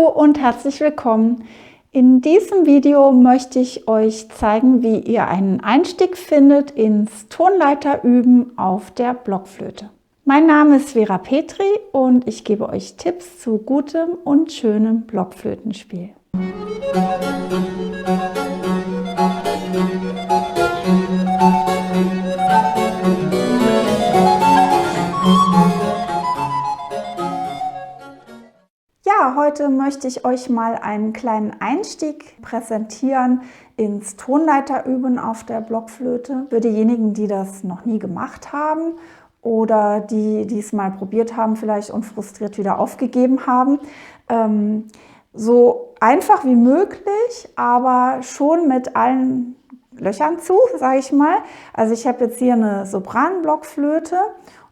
und herzlich willkommen. In diesem Video möchte ich euch zeigen, wie ihr einen Einstieg findet ins Tonleiterüben auf der Blockflöte. Mein Name ist Vera Petri und ich gebe euch Tipps zu gutem und schönem Blockflötenspiel. Ja, heute möchte ich euch mal einen kleinen Einstieg präsentieren ins Tonleiterüben auf der Blockflöte. Für diejenigen, die das noch nie gemacht haben oder die es mal probiert haben vielleicht und frustriert wieder aufgegeben haben. So einfach wie möglich, aber schon mit allen Löchern zu, sage ich mal. Also ich habe jetzt hier eine Sopran-Blockflöte.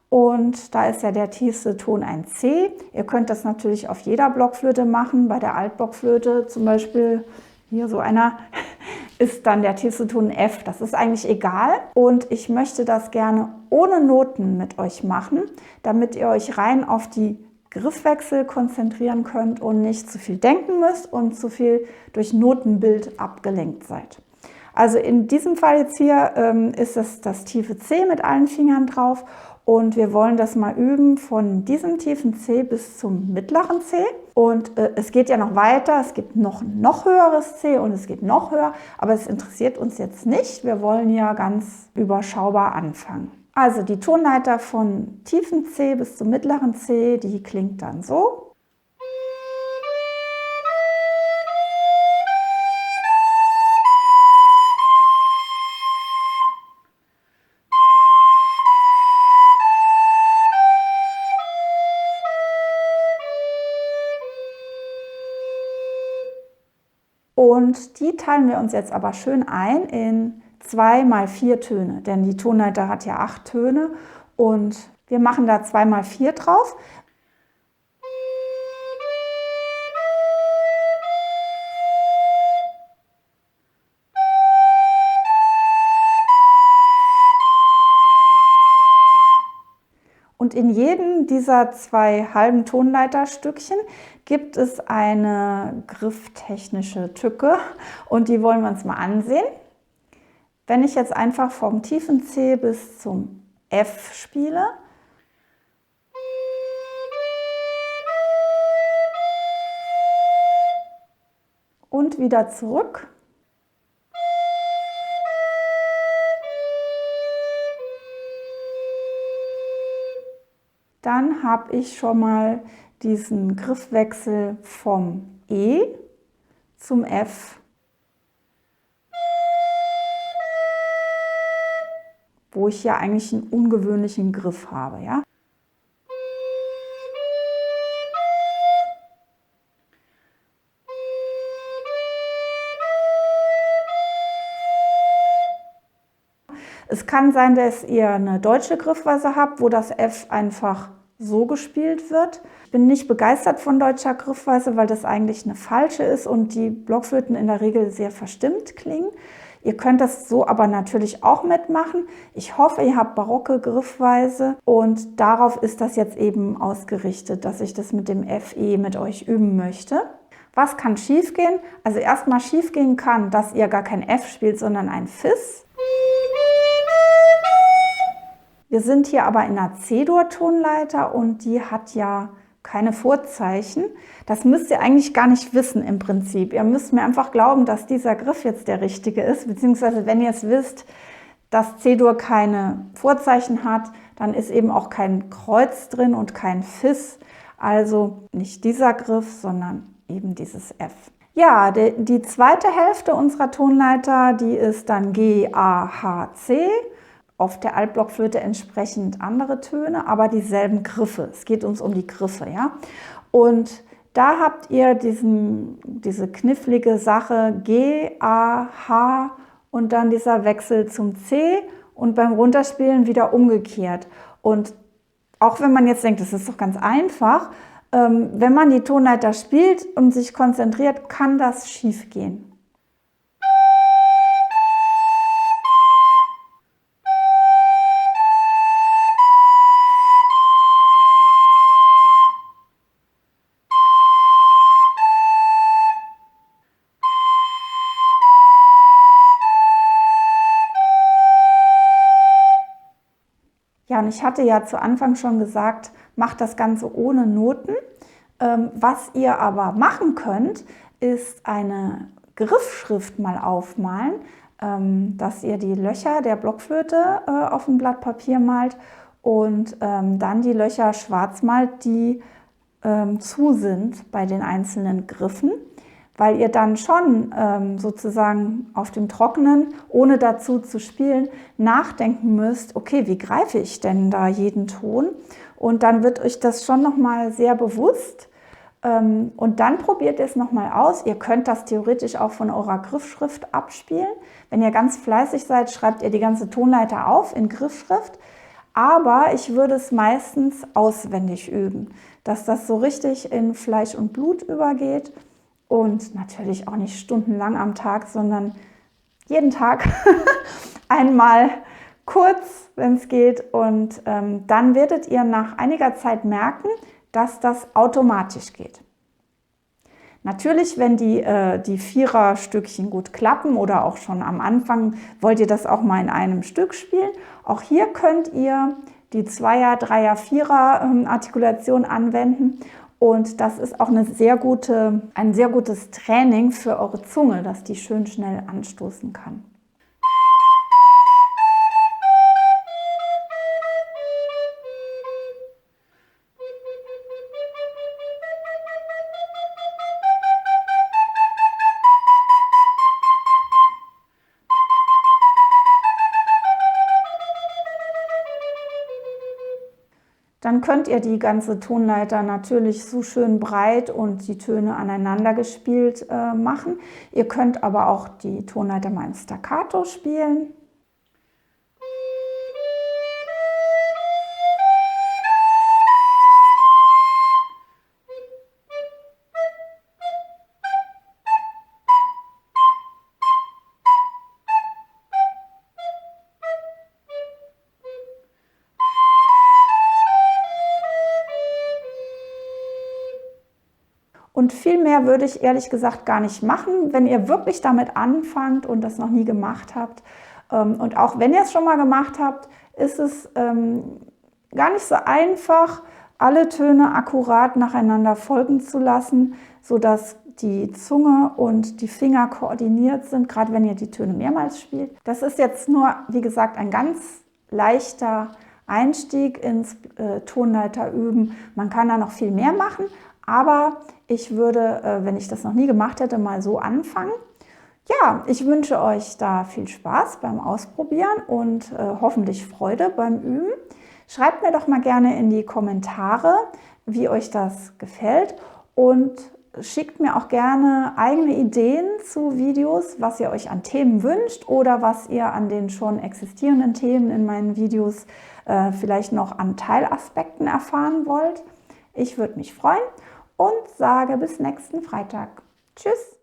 Und da ist ja der tiefste Ton ein C. Ihr könnt das natürlich auf jeder Blockflöte machen. Bei der Altblockflöte zum Beispiel, hier so einer, ist dann der tiefste Ton F. Das ist eigentlich egal. Und ich möchte das gerne ohne Noten mit euch machen, damit ihr euch rein auf die Griffwechsel konzentrieren könnt und nicht zu viel denken müsst und zu viel durch Notenbild abgelenkt seid. Also in diesem Fall jetzt hier ist es das tiefe C mit allen Fingern drauf. Und wir wollen das mal üben von diesem tiefen C bis zum mittleren C. Und es geht ja noch weiter, es gibt noch höheres C und es geht noch höher, aber es interessiert uns jetzt nicht. Wir wollen ja ganz überschaubar anfangen. Also die Tonleiter von tiefen C bis zum mittleren C, die klingt dann so. Und die teilen wir uns jetzt aber schön ein in 2 mal 4 Töne, denn die Tonleiter hat ja 8 Töne und wir machen da 2 mal 4 drauf. Und in jedem dieser 2 halben Tonleiterstückchen gibt es eine grifftechnische Tücke und die wollen wir uns mal ansehen. Wenn ich jetzt einfach vom tiefen C bis zum F spiele, und wieder zurück, dann habe ich schon mal diesen Griffwechsel vom E zum F, wo ich ja eigentlich einen ungewöhnlichen Griff habe. Ja? Es kann sein, dass ihr eine deutsche Griffweise habt, wo das F einfach so gespielt wird. Ich bin nicht begeistert von deutscher Griffweise, weil das eigentlich eine falsche ist und die Blockflöten in der Regel sehr verstimmt klingen. Ihr könnt das so aber natürlich auch mitmachen. Ich hoffe, ihr habt barocke Griffweise und darauf ist das jetzt eben ausgerichtet, dass ich das mit dem FE mit euch üben möchte. Was kann schiefgehen? Also erstmal schiefgehen kann, dass ihr gar kein F spielt, sondern ein Fis. Wir sind hier aber in einer C-Dur-Tonleiter und die hat ja keine Vorzeichen. Das müsst ihr eigentlich gar nicht wissen im Prinzip. Ihr müsst mir einfach glauben, dass dieser Griff jetzt der richtige ist, beziehungsweise wenn ihr es wisst, dass C-Dur keine Vorzeichen hat, dann ist eben auch kein Kreuz drin und kein Fis. Also nicht dieser Griff, sondern eben dieses F. Ja, die zweite Hälfte unserer Tonleiter, die ist dann G, A, H, C. Auf der Altblockflöte entsprechend andere Töne, aber dieselben Griffe. Es geht uns um die Griffe, ja. Und da habt ihr diese knifflige Sache G, A, H und dann dieser Wechsel zum C und beim Runterspielen wieder umgekehrt. Und auch wenn man jetzt denkt, das ist doch ganz einfach, wenn man die Tonleiter spielt und sich konzentriert, kann das schief gehen. sondern ich hatte ja zu Anfang schon gesagt, macht das Ganze ohne Noten. Was ihr aber machen könnt, ist eine Griffschrift mal aufmalen, dass ihr die Löcher der Blockflöte auf ein Blatt Papier malt und dann die Löcher schwarz malt, die zu sind bei den einzelnen Griffen, weil ihr dann schon sozusagen auf dem Trockenen, ohne dazu zu spielen, nachdenken müsst, okay, wie greife ich denn da jeden Ton? Und dann wird euch das schon nochmal sehr bewusst. Und dann probiert ihr es nochmal aus. Ihr könnt das theoretisch auch von eurer Griffschrift abspielen. Wenn ihr ganz fleißig seid, schreibt ihr die ganze Tonleiter auf in Griffschrift. Aber ich würde es meistens auswendig üben, dass das so richtig in Fleisch und Blut übergeht. Und natürlich auch nicht stundenlang am Tag, sondern jeden Tag einmal kurz, wenn es geht. Und dann werdet ihr nach einiger Zeit merken, dass das automatisch geht. Natürlich, wenn die Viererstückchen gut klappen oder auch schon am Anfang wollt ihr das auch mal in einem Stück spielen. Auch hier könnt ihr die Zweier-, Dreier-, Vierer-Artikulation anwenden. Und das ist auch ein sehr gutes Training für eure Zunge, dass die schön schnell anstoßen kann. Dann könnt ihr die ganze Tonleiter natürlich so schön breit und die Töne aneinander gespielt machen. Ihr könnt aber auch die Tonleiter mal im Staccato spielen. Und viel mehr würde ich ehrlich gesagt gar nicht machen, wenn ihr wirklich damit anfangt und das noch nie gemacht habt. Und auch wenn ihr es schon mal gemacht habt, ist es gar nicht so einfach, alle Töne akkurat nacheinander folgen zu lassen, sodass die Zunge und die Finger koordiniert sind, gerade wenn ihr die Töne mehrmals spielt. Das ist jetzt nur, wie gesagt, ein ganz leichter Einstieg ins Tonleiter üben. Man kann da noch viel mehr machen. Aber ich würde, wenn ich das noch nie gemacht hätte, mal so anfangen. Ja, ich wünsche euch da viel Spaß beim Ausprobieren und hoffentlich Freude beim Üben. Schreibt mir doch mal gerne in die Kommentare, wie euch das gefällt und schickt mir auch gerne eigene Ideen zu Videos, was ihr euch an Themen wünscht oder was ihr an den schon existierenden Themen in meinen Videos vielleicht noch an Teilaspekten erfahren wollt. Ich würde mich freuen und sage bis nächsten Freitag. Tschüss!